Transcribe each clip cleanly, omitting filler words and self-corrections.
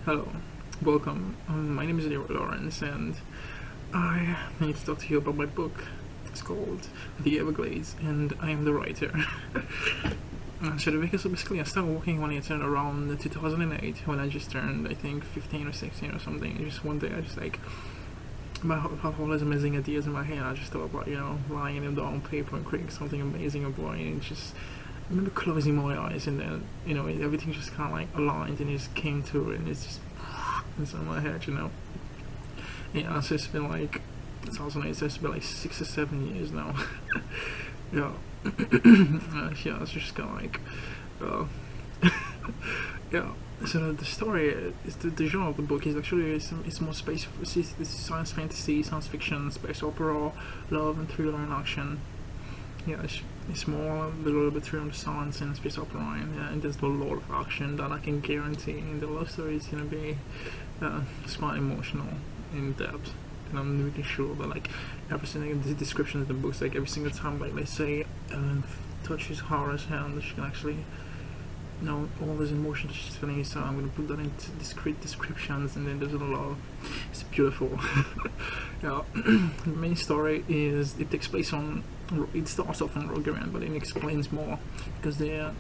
Hello, welcome. My name is Leroy Laurence, and I need to talk to you about my book. It's called The Everglades, and I am the writer. So the book is basically I started working on it around 2008 when I just turned, I think, 15 or 16 or something. Just one day, I just like I had all these amazing ideas in my head. I just thought about writing them down on paper and creating something amazing about it. And just I remember closing my eyes, and then everything just kind of like aligned, and it just came to it, and it's just inside my head. Yeah, so it's been like 2008, so it's been like 6 or 7 years now. Yeah. Yeah, it's just kind of like yeah. So the story is the genre of the book is actually it's more space, it's science fantasy, science fiction, space opera, love and thriller and action. Yeah, it's more a little bit through the science and space opera, and there's a lot of action that I can guarantee. And the love story is gonna be it's quite emotional, in depth, and I'm really sure that like every single the description of the books, like every single time, like let's say Ellen touches Hara's hand, she can actually all those emotions she's feeling. So I'm gonna put that into discrete descriptions, and then there's a lot. It's beautiful. Yeah. The main story is it takes place on. It starts off on Rogaran, but it explains more because I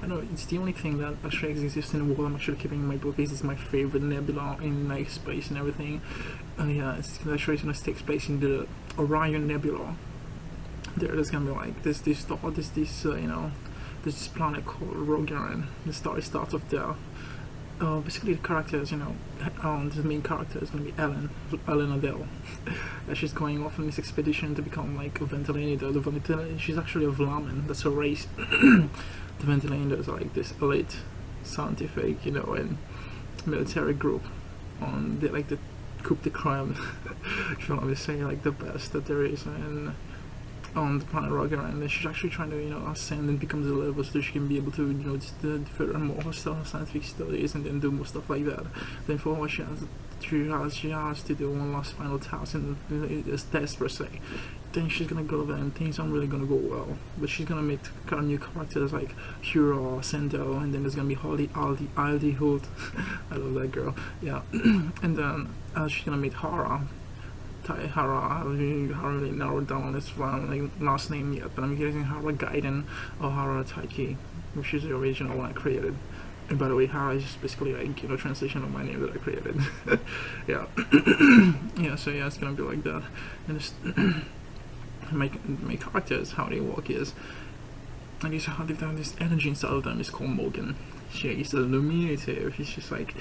know it's the only thing that actually exists in the world I'm actually keeping in my book. It's my favorite nebula in like space and everything. And yeah, it's actually going to take place in the Orion Nebula. There's gonna be like this star, there's this planet called Rogaran. The story starts off there. Basically the characters, the main character is going to be Ellen Adele. She's going off on this expedition to become like a ventilator. She's actually a Vlamen, that's a race. The ventilators are like this elite scientific, and military group on the coup de crème. If you want to say like the best that there is, and on the planet Rogaran, and she's actually trying to ascend and become the level so that she can be able to further more scientific studies and then do more stuff like that. Then for her she has to do one last final task, and this test per se. Then she's gonna go there and things aren't really gonna go well, but she's gonna meet kind of new characters like Hura, Sendo, and then there's gonna be Aldi Hood. I love that girl. Yeah. And then she's gonna meet Hara. I haven't really narrowed down this last name yet, but I'm using Hara Gaiden or Hara Taiki, which is the original one I created. And by the way, Hara is just basically like translation of my name that I created. Yeah. Yeah. So yeah, it's gonna be like that. And just my characters, how they work is, I guess how they've done this energy inside of them is called Morgan. She is illuminative. She's just like.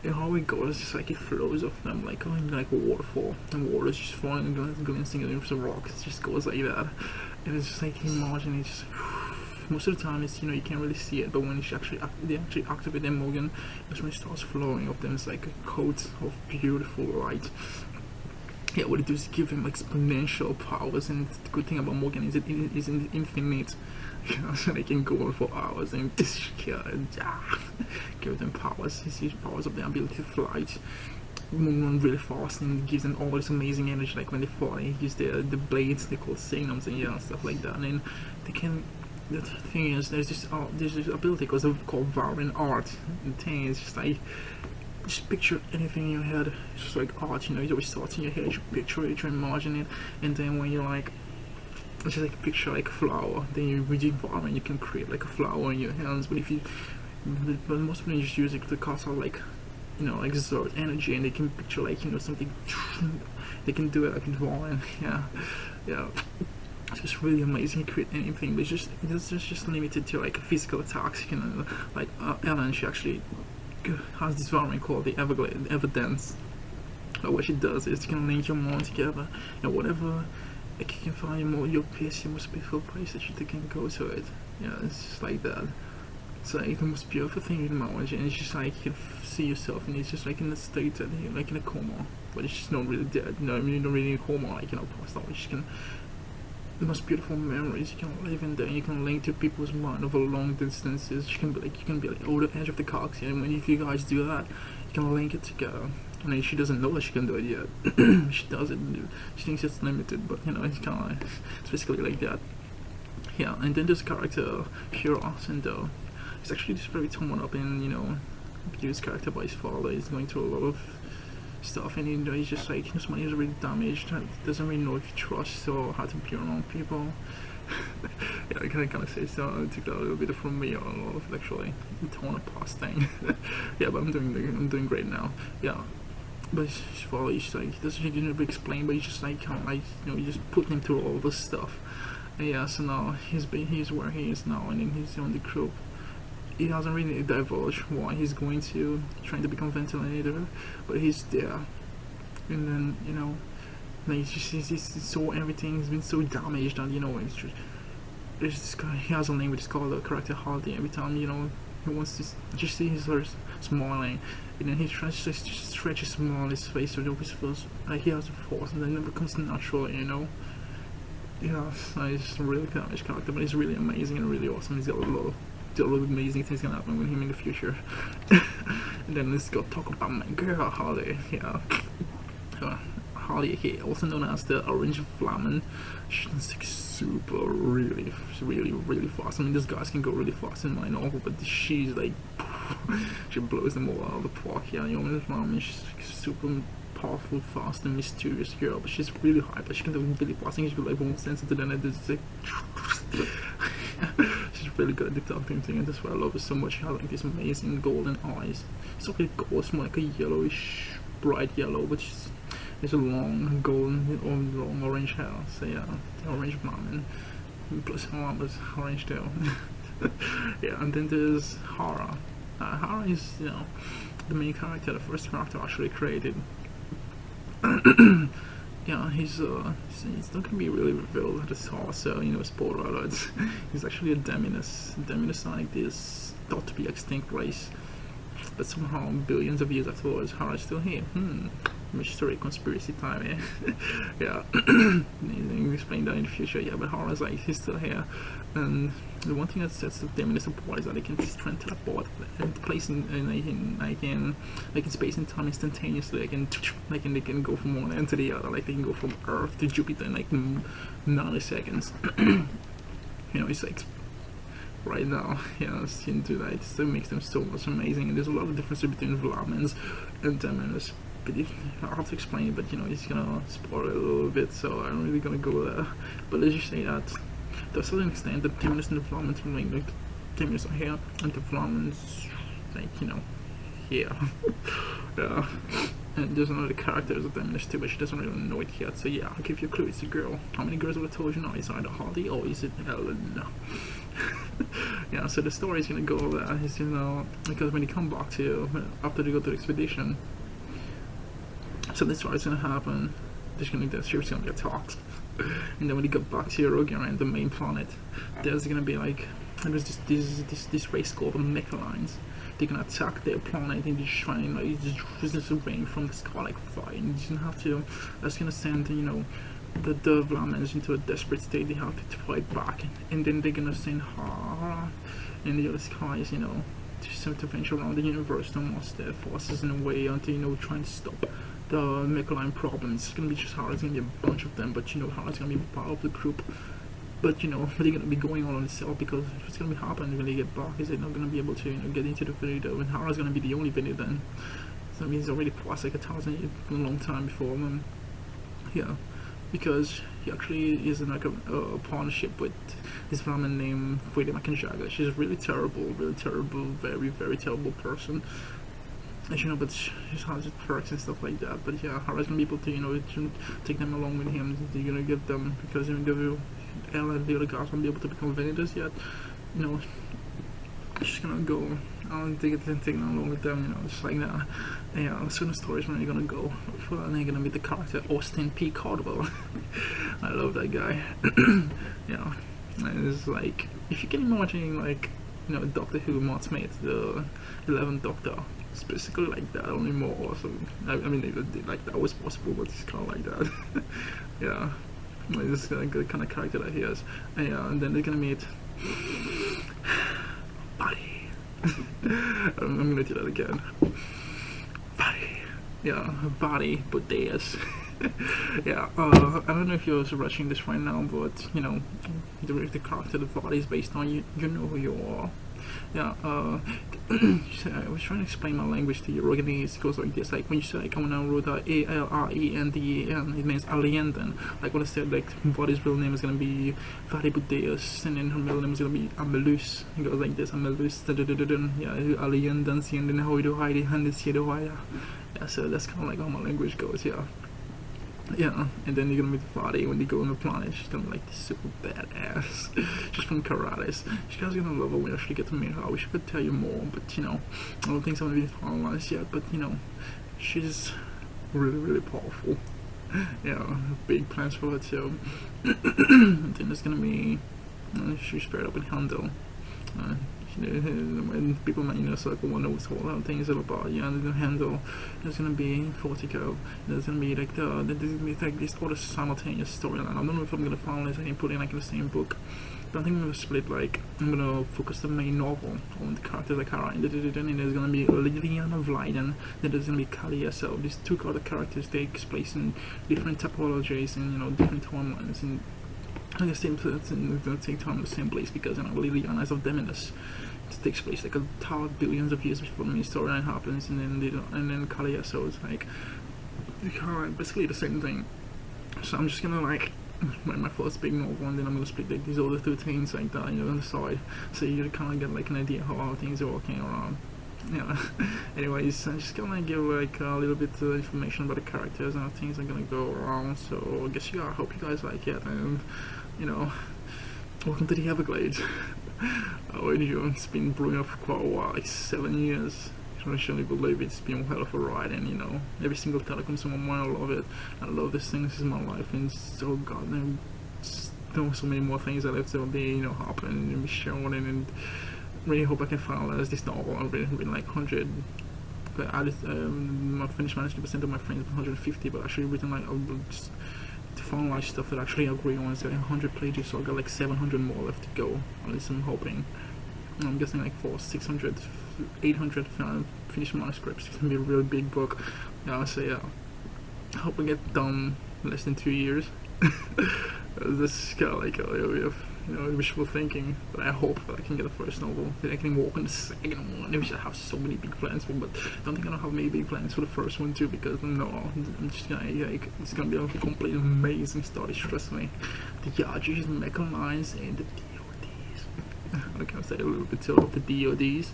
And how it goes, it's just like it flows off them like a waterfall, and water is just falling and glancing at the rocks. It just goes like that, and it's just like imagine it. Just most of the time, it's you can't really see it, but when they actually activate them, Morgan, that's when it starts flowing off them. It's like a coat of beautiful light. Yeah, what it does is give them exponential powers, and the good thing about Morgan is it is infinite. So they can go on for hours and just give them powers. He sees powers of their ability to fly, move really fast, and gives them all this amazing energy. Like when they fall, they use the blades, they call signums and stuff like that. And then they can. The thing is, there's this ability called Varen Art. The thing is just like. Just picture anything in your head. It's just like art, it always starts in your head. You picture it, you imagine it, and then when you're like, it's just like picture like a flower. Then you with the environment, you can create like a flower in your hands. But most people just use it to cast out like, exert energy, and they can picture like something. They can do it like in drawing. Yeah. It's just really amazing to create anything, but it's just limited to like physical attacks. Like Ellen, she actually has this environment called the Everglades, Evidence. What she does is she can link your mind together, and whatever like you can find your place, your most beautiful place that you can go to it. Yeah, it's just like that. It's like the most beautiful thing in knowledge, and it's just like you can see yourself, and it's just like in a state that you're like in a coma, but it's just not really dead. You're not really in a coma, like passed out. You just can the most beautiful memories you can live in there. You can link to people's mind over long distances. You can be like over the edge of the galaxy, and if you guys do that, you can link it together. I mean, she doesn't know that she can do it yet. She does it. She thinks it's limited, but it's kind of it's basically like that. Yeah, and then this character Kira Sendo is actually just very torn up in abused character by his father. He's going through a lot of stuff, and he's just like, his money is really damaged, doesn't really know if he trusts or how to be around people. Yeah, I kind of say so. I took that a little bit from me, a lot of actually torn apart thing. Yeah, but I'm doing great now. Yeah, but his father, he's like, he doesn't really explain, but he's just like, he just put him through all this stuff. And yeah, so now he's where he is now, and then he's on the group. He hasn't really divulged why he's trying to become ventilator, but he's there. And then like he's saw everything. He's been so damaged that there's this guy. He has a language called the character Hardy. Every time he wants to just see his sort of smiling, and then he tries to just stretch a smile on his face, so it always feels like he has a force, and then it never comes natural. Yeah, so he's just a really damaged character, but he's really amazing and really awesome. He's got a lot of amazing things gonna happen with him in the future. And then let's go talk about my girl Hardy. Yeah. Hardy, also known as the Orange Flamin. She's like super, really fast. I mean, these guys can go really fast in my novel, but she's like, she blows them all out of the park. Yeah, the Orange Flamin, she's like super powerful, fast, and mysterious girl, but she's really hyper. She can do really fast. I think she's like more sensitive than it is. Like, she's really good at the talking thing, and that's why I love her so much. She has like these amazing golden eyes. It's not really gold, it's more like a yellowish, bright yellow, but it's a long golden or long orange hair. So yeah, the Orange Flamin. Plus her arm is orange too. Yeah, and then there's Hara. Hara is the main character, the first character actually created. Yeah, he's not gonna be really revealed at the start, so spoiler alert. He's actually a Deminus. Deminus are like this thought to be extinct race, but somehow billions of years afterwards, Hara's still here. Mystery conspiracy time, yeah. Yeah. You explain that in the future, yeah, but Hara's like, he's still here. And the one thing that sets the Deminus apart is that they can just try and teleport and place in space and time instantaneously. They can go from one end to the other, like they can go from Earth to Jupiter in like nanoseconds. It's like right now, she can do that. It still makes them so much amazing, and there's a lot of differences between Vlamins and Deminus. I'll have to explain it, but he's gonna spoil it a little bit, so I'm really gonna go there. But let's just say that to a certain extent, the Deminus and the Vlamins are like the Deminus are here, and the Vlamins here. Yeah. And there's another character as a Deminus too, but she doesn't really know it yet. So yeah, I'll give you a clue. It's a girl. How many girls have I told you now? Is it either Hardy or is it Ellen? Yeah. So the story is gonna go there. Is because when they come back after they go to the expedition. So this is what's gonna happen. The ship's gonna get attacked, and then when you get back to Eurogaran, the main planet, there's gonna be there's this race called the Mechalines. They're gonna attack their planet, and they're just trying just rain from the sky like fire, and you're gonna have to. That's gonna send the Vlamins into a desperate state. They have to fight back, and then they're gonna send Hara and the other skies, to venture around the universe to master their forces in a way until trying to stop the Mechaline problem. It's gonna be just hard. It's gonna be a bunch of them, but Hara's gonna be part of the group. But they're gonna be going all on itself, because what's gonna be happening when they get back is they're not gonna be able to get into the video, and Hara's gonna be the only video then. So that means it's already passed like 1,000 years, a long time before them. Yeah, because he actually is in a partnership with this woman named Freddie McIntyre. She's really terrible, very, very terrible person. And, but she has its perks and stuff like that. But yeah, Hara's gonna be able to, to take them along with him. They're gonna give them, because Ella and the other guys won't be able to become vendors yet. She's gonna go. I'll take them along with them, just like that. And yeah, so the story is when they're gonna go. And they're gonna meet the character Austin P. Caldwell. I love that guy. Yeah, and it's like, if you can imagine, Doctor Who, Matt Smith, the 11th Doctor. It's basically like that, only more awesome. I mean, that was possible, but it's kind of like that. Yeah, this is the kind of character that he has. And yeah, and then they're gonna meet Buddy. I'm gonna do that again. Buddy. Yeah, Buddy Budeas. Yeah, I don't know if you're watching this right now, but the character the Buddy is based on, you know who you are. Yeah, I was trying to explain my language to you. Roganese goes like this. Like when you say like, when I wrote Alrenden, it means Alienden. Like when I said like Vadi's real name is gonna be Vadi Budeus, and then her middle name is gonna be Amelus. It goes like this, Amelus. Yeah, Alienden, and then how you do Heidi, Handis, yeah, so that's kind of like how my language goes. Yeah, and then you're gonna meet Vadi when you go on the planet. She's gonna be like this super badass. She's from Karates. You guys are gonna love her when you actually get to meet her. I wish I could tell you more, but you know, I don't think some of it finalized yet. But you know, she's really powerful. Yeah, big plans for her too. And then there's gonna be she's paired up with Handel. When people might circle wonder what whole thing is all about. Yeah, and the Handel, there's gonna be Fortico, there's gonna be like there's gonna be like this other simultaneous storyline. I don't know if I'm gonna finalize and put in like in the same book, but I think I'm gonna split, like I'm gonna focus the main novel on the characters like Kara, and there's gonna be Liliana Vlyden, then there's gonna be Kalia. So these two other characters take place in different topologies and different timelines, and at the same time, in the same place, because Liliana is of Deminus. It takes place like billions of years before the main storyline happens, and then Kalia. So it's like basically the same thing. So I'm just gonna like write my first big novel, and then I'm gonna split like these other two things like that, on the side, so you kind of get like an idea how things are working around. Yeah. Anyways, I'm just gonna give like a little bit of information about the characters and how things are gonna go around. So I guess I hope you guys like it, and welcome to the Everglades. It's been brewing up for quite a while, like 7 years. I actually believe it's been a hell of a ride, and every single title comes to my mind. I love it. I love this thing. This is my life, and so goddamn, so many more things that have to be happen and be shown, and really hope I can finalize this novel. I've written like 100. But I just finished 90% of my friends 150, but actually written like just to finalize stuff that I actually agree on. It's like 100 pages, so I got like 700 more left to go. At least I'm hoping. I'm guessing like 600, 800 finished manuscripts. It's gonna be a really big book. Yeah, so yeah, I hope I get done in less than 2 years. This is kind of like a little bit of wishful thinking, but I hope that I can get the first novel, then I can walk on the second one, which I have so many big plans for, but I don't think I don't have many big plans for the first one too, because I'm just gonna it's gonna be a complete amazing story, trust me. The Yajis, the Mecha Lines, and the DODs. I can say a little bit too about the DODs.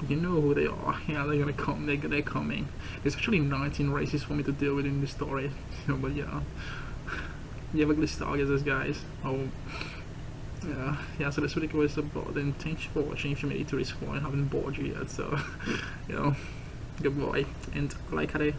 You know who they are. Yeah, they're gonna come. They're coming. There's actually 19 races for me to deal with in the story. But yeah, the Everglades stargazers, guys. Yeah, so that's what it was about. And thanks for watching. If you made it to this point, I haven't bored you yet, so goodbye, and like it.